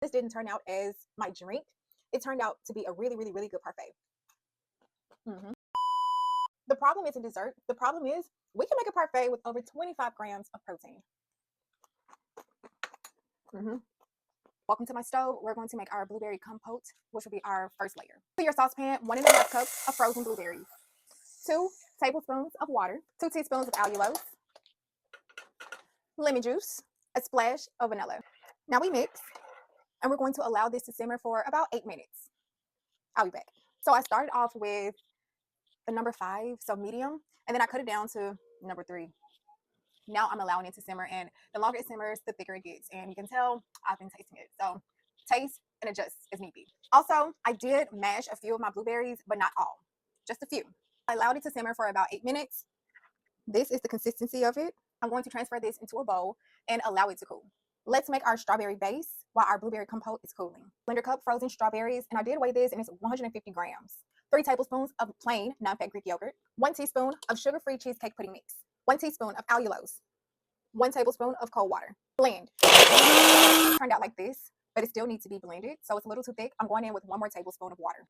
This didn't turn out as my drink. It turned out to be a really, really, really good parfait. The problem isn't dessert. The problem is we can make a parfait with over 25 grams of protein. Welcome to my stove. We're going to make our blueberry compote, which will be our first layer. To your saucepan, 1.5 cups of frozen blueberries, 2 tablespoons of water, 2 teaspoons of allulose, lemon juice, a splash of vanilla. Now we mix, and we're going to allow this to simmer for about 8 minutes. I'll be back. So I started off with the number 5, so medium, and then I cut it down to number 3. Now I'm allowing it to simmer, and the longer it simmers, the thicker it gets. And you can tell I've been tasting it. So taste and adjust as need be. Also, I did mash a few of my blueberries, but not all, just a few. I allowed it to simmer for about 8 minutes. This is the consistency of it. I'm going to transfer this into a bowl and allow it to cool. Let's make our strawberry base while our blueberry compote is cooling. Blender cup frozen strawberries, and I did weigh this, and it's 150 grams. 3 tablespoons of plain non-fat Greek yogurt, 1 teaspoon of sugar-free cheesecake pudding mix, 1 teaspoon of allulose, 1 tablespoon of cold water. Blend. Turned out like this, but it still needs to be blended, so it's a little too thick. I'm going in with 1 more tablespoon of water.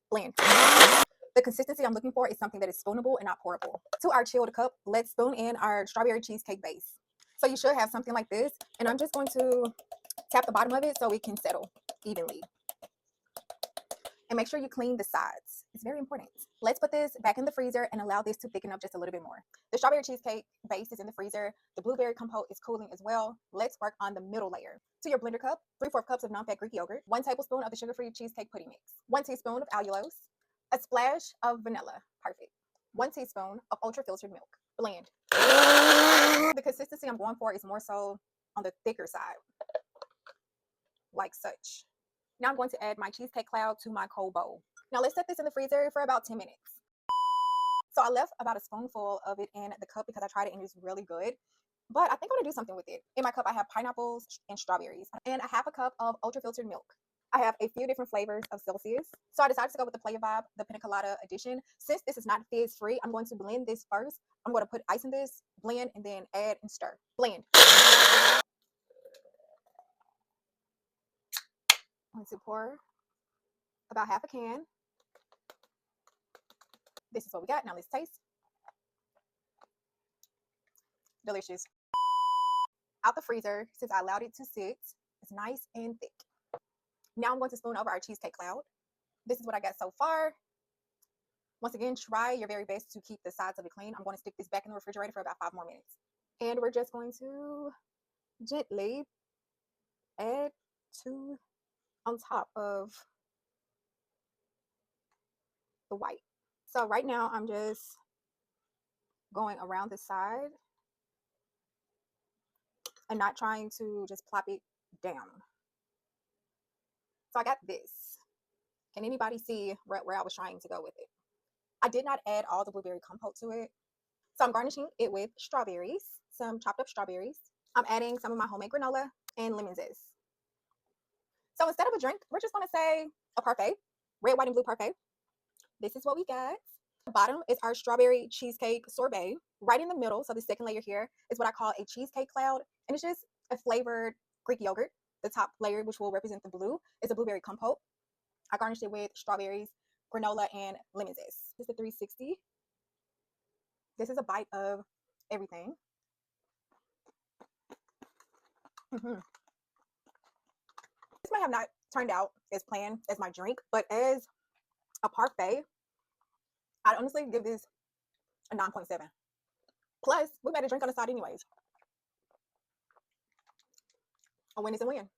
Blend. The consistency I'm looking for is something that is spoonable and not pourable. To our chilled cup, let's spoon in our strawberry cheesecake base. So you should have something like this, and I'm just going to tap the bottom of it so it can settle evenly. And make sure you clean the sides. It's very important. Let's put this back in the freezer and allow this to thicken up just a little bit more. The strawberry cheesecake base is in the freezer. The blueberry compote is cooling as well. Let's work on the middle layer. To your blender cup, 3/4 cups of non-fat Greek yogurt, 1 tablespoon of the sugar-free cheesecake pudding mix, 1 teaspoon of allulose, a splash of vanilla, perfect, 1 teaspoon of ultra-filtered milk. Blend. The consistency I'm going for is more so on the thicker side, like such. Now I'm going to add my cheesecake cloud to my cold bowl. Now let's set this in the freezer for about 10 minutes. So I left about a spoonful of it in the cup because I tried it and it's really good. But I think I'm gonna do something with it. In my cup, I have pineapples and strawberries and a 1/2 cup of ultra-filtered milk. I have a few different flavors of Celsius. So I decided to go with the Playa Vibe, the Pina Colada edition. Since this is not fizz-free, I'm going to blend this first. I'm going to put ice in this, blend, and then add and stir. Blend. I'm going to pour about 1/2 can. This is what we got. Now let's taste. Delicious. Out the freezer, since I allowed it to sit, it's nice and thick. Now I'm going to spoon over our cheesecake cloud. This is what I got so far. Once again, try your very best to keep the sides of it clean. I'm going to stick this back in the refrigerator for about 5 more minutes. And we're just going to gently add to on top of the white. So right now I'm just going around the side and not trying to just plop it down. So I got this. Can anybody see where I was trying to go with it? I did not add all the blueberry compote to it. So I'm garnishing it with strawberries, some chopped up strawberries. I'm adding some of my homemade granola and lemon zest. So instead of a drink, we're just gonna say a parfait, red, white, and blue parfait. This is what we got. The bottom is our strawberry cheesecake sorbet. Right in the middle, so the second layer here, is what I call a cheesecake cloud. And it's just a flavored Greek yogurt. The top layer, which will represent the blue, is a blueberry compote. I garnished it with strawberries, granola, and lemon zest. This is the 360. This is a bite of everything. This may have not turned out as planned as my drink, but as a parfait, I'd honestly give this a 9.7. Plus, we made a drink on the side anyways. A win is a win.